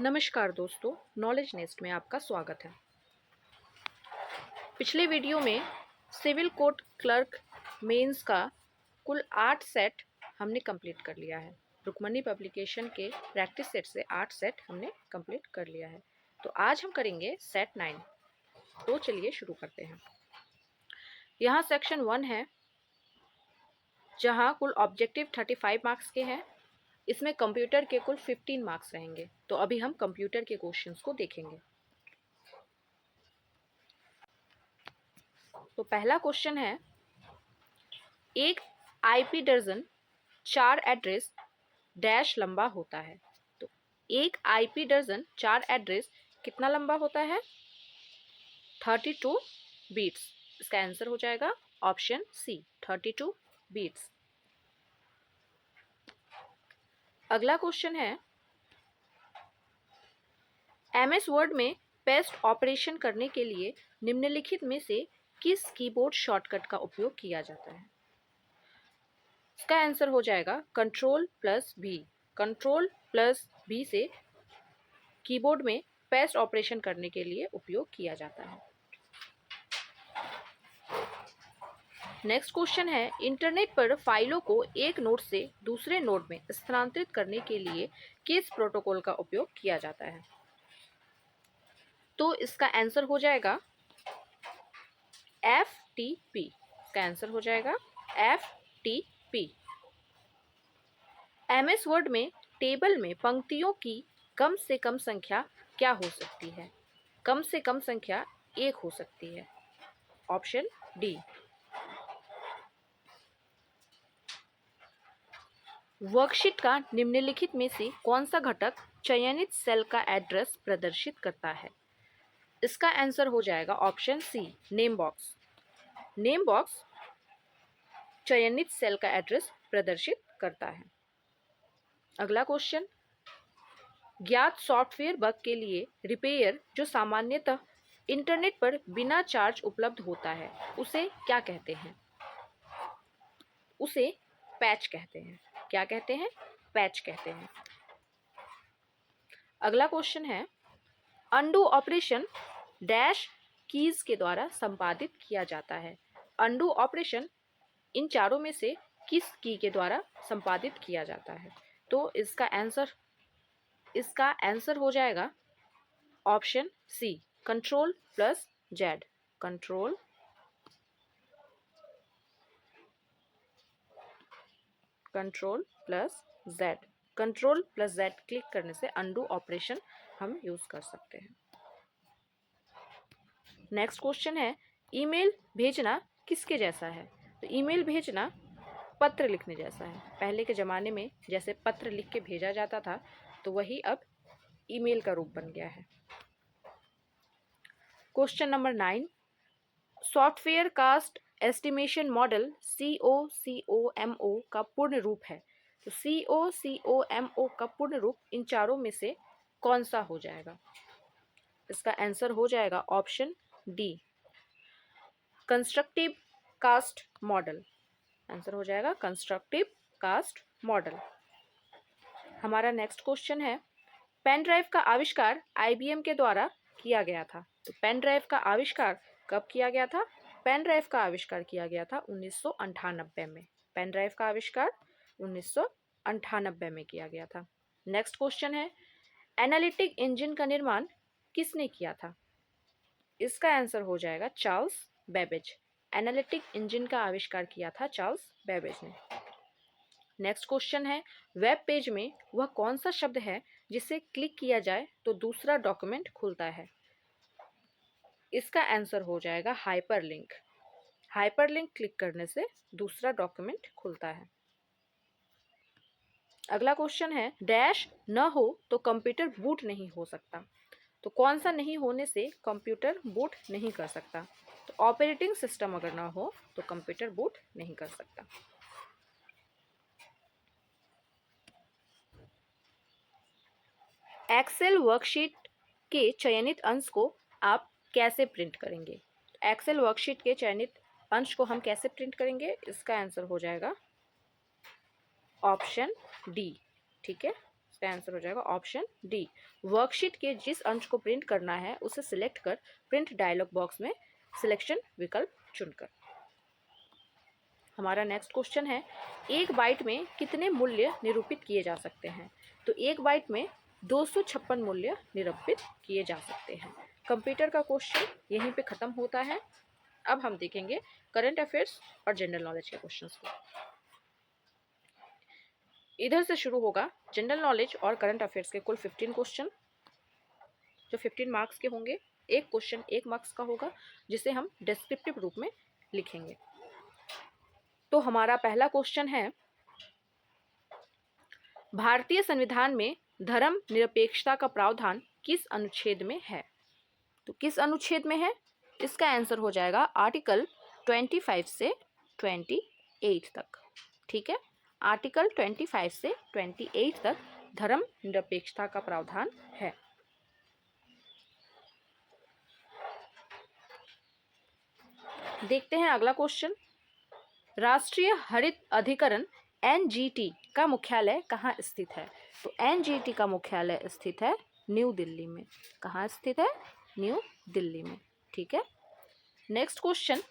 नमस्कार दोस्तों, knowledge nest में आपका स्वागत है। पिछले वीडियो में सिविल कोर्ट क्लर्क मेंस का कुल 8 सेट हमने कंप्लीट कर लिया है। रुक्मणी पब्लिकेशन के प्रैक्टिस सेट से 8 सेट हमने कंप्लीट कर लिया है। तो आज हम करेंगे सेट 9। तो चलिए शुरू करते हैं। यहाँ सेक्शन 1 है, जहाँ कुल ऑब्जेक्टिव 35 मार्क्स के हैं। इसमें कंप्यूटर के कुल 15 मार्क्स रहेंगे। तो अभी हम कंप्यूटर के क्वेश्चंस को देखेंगे। तो पहला क्वेश्चन है, एक आईपी दर्जन 4 एड्रेस डैश लंबा होता है। तो एक आईपी दर्जन 4 एड्रेस कितना लंबा होता है? 32 बीट्स। इसका आंसर हो जाएगा ऑप्शन सी, 32 बीट्स। अगला क्वेश्चन है, एमएस वर्ड में पेस्ट ऑपरेशन करने के लिए निम्नलिखित में से किस कीबोर्ड शॉर्टकट का उपयोग किया जाता है? इसका आंसर हो जाएगा Ctrl+V। Ctrl+V से कीबोर्ड में पेस्ट ऑपरेशन करने के लिए उपयोग किया जाता है। नेक्स्ट क्वेश्चन है, इंटरनेट पर फाइलों को एक नोड से दूसरे नोड में स्थानांतरित करने के लिए किस प्रोटोकॉल का उपयोग किया जाता है? तो इसका आंसर हो जाएगा FTP। इसका आंसर हो जाएगा FTP। एमएस वर्ड में टेबल में पंक्तियों की कम से कम संख्या क्या हो सकती है? कम से कम संख्या 1 हो सकती है। Option D. वर्कशीट का निम्नलिखित में से कौन सा घटक चयनित सेल का एड्रेस प्रदर्शित करता है? इसका आंसर हो जाएगा option C, name box. Name box चयनित सेल का एड्रेस प्रदर्शित करता है। अगला क्वेश्चन, ज्ञात सॉफ्टवेयर बग के लिए रिपेयर जो सामान्यतः इंटरनेट पर बिना चार्ज उपलब्ध होता है, उसे क्या कहते हैं? उसे पैच कहते हैं। क्या कहते हैं? पैच कहते हैं। अगला क्वेश्चन है, अंडू ऑपरेशन डैश कीज के द्वारा संपादित किया जाता है। अंडू ऑपरेशन इन चारों में से किस की के द्वारा संपादित किया जाता है? तो इसका आंसर हो जाएगा ऑप्शन सी, Ctrl+Z। Ctrl+Z क्लिक करने से अंडू ऑपरेशन हम यूज कर सकते हैं। नेक्स्ट क्वेश्चन है, ईमेल भेजना किसके जैसा है? तो ईमेल भेजना पत्र लिखने जैसा है। पहले के ज़माने में जैसे पत्र लिख के भेजा जाता था, तो वही अब ईमेल का रूप बन गया है। Question number 9, software cost estimation model COCOMO का पूर्ण रूप है। तो COCOMO का पूर्ण रूप इन चारों में से कौन सा हो जाएगा? इसका आंसर हो जाएगा option D, constructive cost model. Answer हो जाएगा कंस्ट्रक्टिव कास्ट मॉडल। हमारा नेक्स्ट क्वेश्चन है, पेन ड्राइव का आविष्कार IBM के द्वारा किया गया था। तो पेन ड्राइव का आविष्कार कब किया गया था? पेन ड्राइव का आविष्कार किया गया था 1998 में। पेन ड्राइव का आविष्कार 1998 में किया गया था। नेक्स्ट क्वेश्चन है, एनालिटिक इंजन का निर्माण किसने किया था? इसका आंसर हो जाएगा चार्ल्स बेबेज। एनालिटिक इंजन का आविष्कार किया था चार्ल्स बेबेज ने। नेक्स्ट क्वेश्चन है, वेब पेज में वह कौन सा शब्द है जिसे क्लिक किया जाए तो दूसरा डॉक्यूमेंट खुलता है? इसका आंसर हो जाएगा हाइपरलिंक। हाइपरलिंक क्लिक करने से दूसरा डॉक्यूमेंट खुलता है। अगला क्वेश्चन है, डैश न हो तो कंप्यूटर बूट नहीं हो सकता। तो कौन सा नहीं होने से कंप्यूटर बूट नहीं कर सकता? तो ऑपरेटिंग सिस्टम अगर ना हो तो कंप्यूटर बूट नहीं कर सकता। एक्सेल वर्कशीट के चयनित अंश को आप कैसे प्रिंट करेंगे? एक्सेल वर्कशीट के चयनित अंश को हम कैसे प्रिंट करेंगे? इसका आंसर हो जाएगा ऑप्शन डी। ठीक है, इसका आंसर हो जाएगा ऑप्शन डी। वर्कशीट के जिस अंश को प्रिंट करना है उसे सिलेक्ट कर प्रिंट डायलॉग बॉक्स में सिलेक्शन विकल्प चुनकर। हमारा नेक्स्ट क्वेश्चन है, एक बाइट में कितने मूल्य निरूपित किए जा सकते हैं? तो एक बाइट में 256 मूल्य निरूपित किए जा सकते हैं। कंप्यूटर का क्वेश्चन यहीं पे खत्म होता है। अब हम देखेंगे करंट अफेयर्स और जनरल नॉलेज के क्वेश्चंस को। इधर से शुरू होगा जनरल नॉलेज और करंट अफेयर्स के कुल 15 क्वेश्चन, जो 15 मार्क्स के होंगे। एक क्वेश्चन 1 मार्क्स का होगा, जिसे हम डिस्क्रिप्टिव रूप में लिखेंगे। तो हमारा पहला क्वेश्चन है, भारतीय संविधान में धर्म निरपेक्षता का प्रावधान किस अनुच्छेद में है? तो किस अनुच्छेद में है? इसका आंसर हो जाएगा आर्टिकल 25 से 28 तक। ठीक है, आर्टिकल 25 से 28 तक धर्म निरपेक्षता का प्रावधान है। देखते हैं अगला क्वेश्चन, राष्ट्रीय हरित अधिकरण एनजीटी का मुख्यालय कहाँ स्थित है? तो एनजीटी का मुख्यालय स्थित है न्यू दिल्ली में। कहाँ स्थित है? न्यू दिल्ली में। ठीक है, नेक्स्ट क्वेश्चन,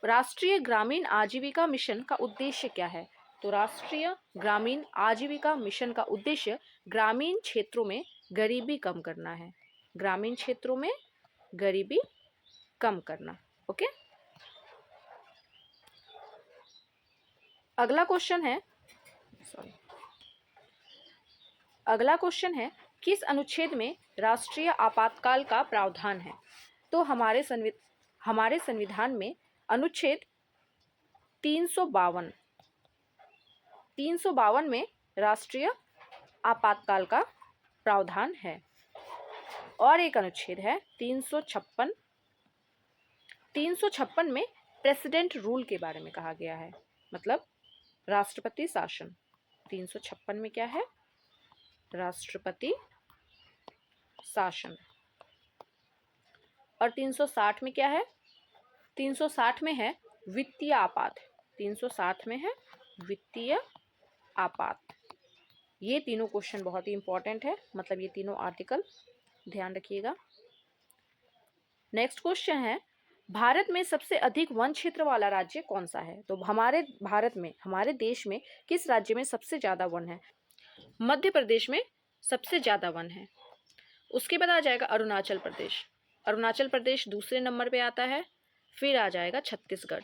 राष्ट्रीय ग्रामीण आजीविका मिशन का उद्देश्य क्या है? तो राष्ट्रीय ग्रामीण आजीविका मिशन का उद्देश्य ग्रामीण क्षेत्रों में गरीबी कम करना है। ग्रामीण क्षेत्रों में गरीबी कम करना। ओके, अगला क्वेश्चन है, किस अनुच्छेद में राष्ट्रीय आपातकाल का प्रावधान है? तो हमारे संविधान में अनुच्छेद 352 में राष्ट्रीय आपातकाल का प्रावधान है। और एक अनुच्छेद है 356 में प्रेसिडेंट रूल के बारे में कहा गया है, मतलब राष्ट्रपति शासन। 356 में क्या है? राष्ट्रपति शासन। और 360 में क्या है? 360 में है वित्तीय आपात। 360 में है वित्तीय आपात। ये तीनों क्वेश्चन बहुत ही इंपॉर्टेंट है, मतलब ये तीनों आर्टिकल ध्यान रखिएगा। नेक्स्ट क्वेश्चन है, भारत में सबसे अधिक वन क्षेत्र वाला राज्य कौन सा है? तो हमारे देश में किस राज्य में सबसे ज़्यादा वन है? मध्य प्रदेश में सबसे ज़्यादा वन है। उसके बाद आ जाएगा अरुणाचल प्रदेश। अरुणाचल प्रदेश दूसरे नंबर पे आता है। फिर आ जाएगा छत्तीसगढ़।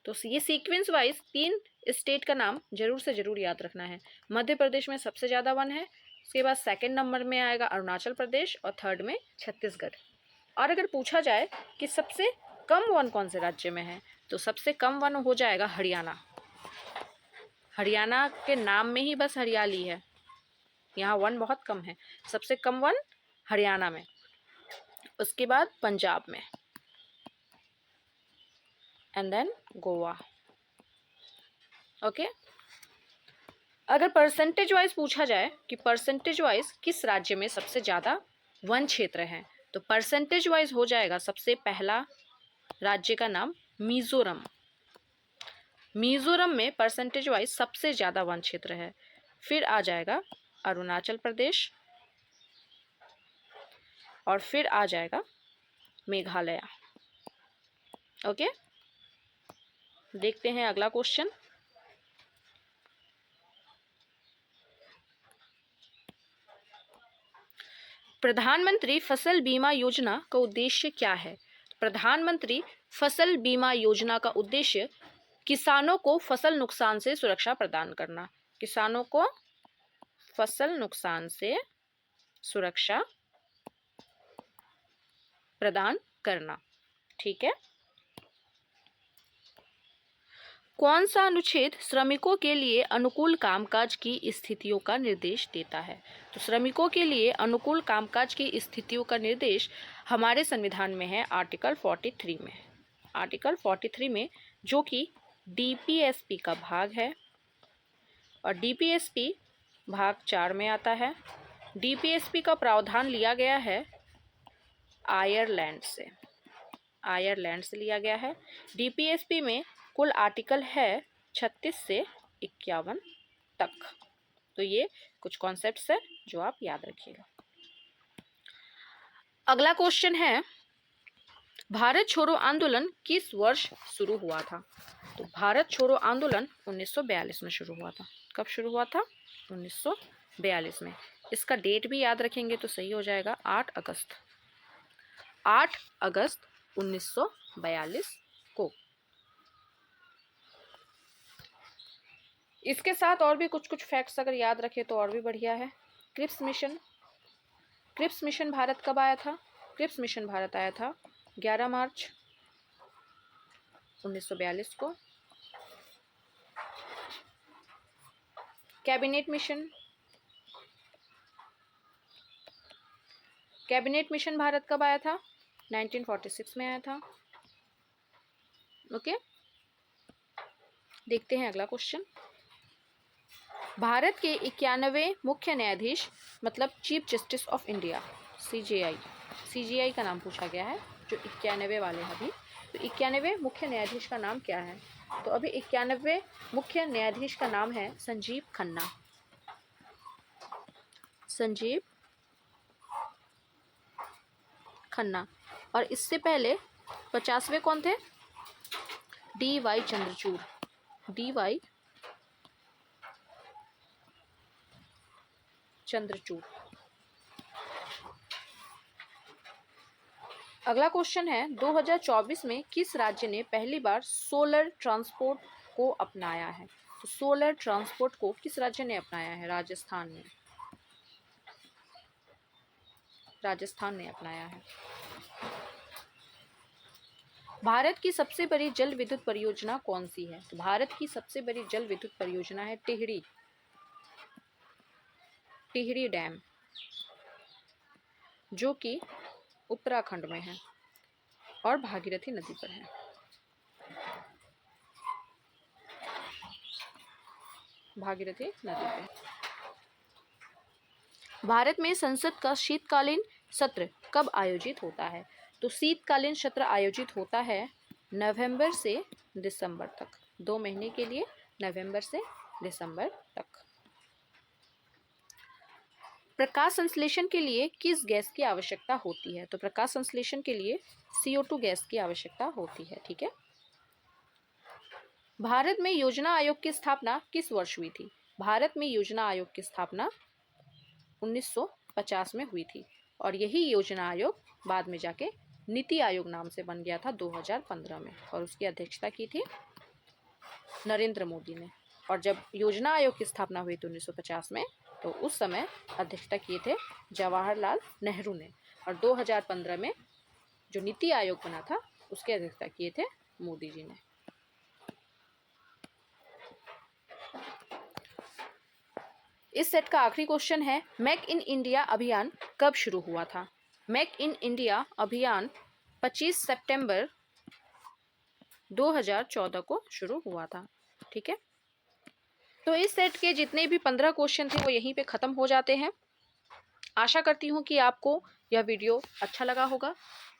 तो ये सीक्वेंस वाइज 3 स्टेट का नाम जरूर से जरूर याद रखना है। मध्य प्रदेश में सबसे ज़्यादा वन है, उसके बाद सेकंड नंबर में आएगा अरुणाचल प्रदेश और थर्ड में छत्तीसगढ़। और अगर पूछा जाए कि सबसे कम वन कौन से राज्य में है, तो सबसे कम वन हो जाएगा हरियाणा। हरियाणा के नाम में ही बस हरियाली है, यहाँ वन बहुत कम है। सबसे कम वन हरियाणा में, उसके बाद पंजाब में, एंड देन गोवा। ओके, अगर परसेंटेज वाइज पूछा जाए कि परसेंटेज वाइज किस राज्य में सबसे ज़्यादा वन क्षेत्र है, तो परसेंटेज वाइज हो जाएगा सबसे पहला राज्य का नाम मिजोरम। मिजोरम में परसेंटेज वाइज सबसे ज़्यादा वन क्षेत्र है। फिर आ जाएगा अरुणाचल प्रदेश और फिर आ जाएगा मेघालय। ओके, देखते हैं अगला क्वेश्चन। प्रधानमंत्री फसल बीमा योजना का उद्देश्य क्या है? प्रधानमंत्री फसल बीमा योजना का उद्देश्य किसानों को फसल नुकसान से सुरक्षा प्रदान करना। किसानों को फसल नुकसान से सुरक्षा प्रदान करना। ठीक है, कौन सा अनुच्छेद श्रमिकों के लिए अनुकूल कामकाज की स्थितियों का निर्देश देता है? तो श्रमिकों के लिए अनुकूल कामकाज की स्थितियों का निर्देश हमारे संविधान में है आर्टिकल 43 में। आर्टिकल 43 में, जो कि डीपीएसपी का भाग है, और डीपीएसपी भाग 4 में आता है। डीपीएसपी का प्रावधान लिया गया है आयरलैंड से लिया गया है। डीपीएसपी में कुल आर्टिकल है 36 से 51 तक। तो ये कुछ कॉन्सेप्ट्स है जो आप याद रखिएगा। अगला क्वेश्चन है, भारत छोड़ो आंदोलन किस वर्ष शुरू हुआ था? तो भारत छोड़ो आंदोलन 1942 में शुरू हुआ था। कब शुरू हुआ था? 1942 में। इसका डेट भी याद रखेंगे तो सही हो जाएगा, 8 अगस्त 1942 को। इसके साथ और भी कुछ फैक्ट्स अगर याद रखें तो और भी बढ़िया है। क्रिप्स मिशन भारत कब आया था? क्रिप्स मिशन भारत आया था 11 मार्च 1942 को। कैबिनेट मिशन भारत कब आया था? 1946 में आया था। ओके, देखते हैं अगला क्वेश्चन। भारत के 91वें मुख्य न्यायाधीश मतलब chief justice of India, CJI का नाम पूछा गया है, जो 91 वाले हैं अभी। तो 91वें मुख्य न्यायाधीश का नाम क्या है? तो अभी 91वें मुख्य न्यायाधीश का नाम है संजीव खन्ना। और इससे पहले 50वें कौन थे? डी.वाई. चंद्रचूड़। अगला क्वेश्चन है, 2024 में किस राज्य ने पहली बार सोलर ट्रांसपोर्ट को अपनाया है? तो सोलर ट्रांसपोर्ट को किस राज्य ने अपनाया है? राजस्थान ने अपनाया है। भारत की सबसे बड़ी जल विद्युत परियोजना कौन सी है? तो भारत की सबसे बड़ी जल विद्युत परियोजना है टिहरी डैम, जो कि उत्तराखंड में है और भागीरथी नदी पर है। भारत में संसद का शीतकालीन सत्र कब आयोजित होता है? तो शीतकालीन सत्र आयोजित होता है नवंबर से दिसंबर तक, 2 महीने के लिए, नवंबर से दिसंबर तक। प्रकाश संश्लेषण के लिए किस गैस की आवश्यकता होती है? तो प्रकाश संश्लेषण के लिए CO2 गैस की आवश्यकता होती है। ठीक है। भारत में योजना आयोग की स्थापना किस वर्ष हुई थी? भारत में योजना आयोग की स्थापना 1950 में हुई थी और यही योजना आयोग बाद में जाके नीति आयोग नाम से बन गया था 2015 में, और उसकी अध्यक्षता की थी नरेंद्र मोदी ने। और जब योजना आयोग की स्थापना हुई थी 1950 में, तो उस समय अध्यक्षता किए थे जवाहरलाल नेहरू ने, और 2015 में जो नीति आयोग बना था उसकी अध्यक्षता किए थे मोदी जी ने। इस सेट का आखिरी क्वेश्चन है, मेक इन इंडिया अभियान कब शुरू हुआ था? मेक इन इंडिया अभियान 25 सितंबर 2014 को शुरू हुआ था। ठीक है। तो इस सेट के जितने भी 15 क्वेश्चन थे वो यहीं पे ख़त्म हो जाते हैं। आशा करती हूँ कि आपको यह वीडियो अच्छा लगा होगा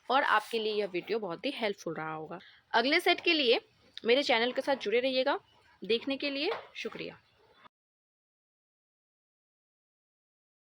और आपके लिए यह वीडियो बहुत ही हेल्पफुल रहा होगा। अगले सेट के लिए मेरे चैनल के साथ जुड़े रहिएगा। देखने के लिए शुक्रिया।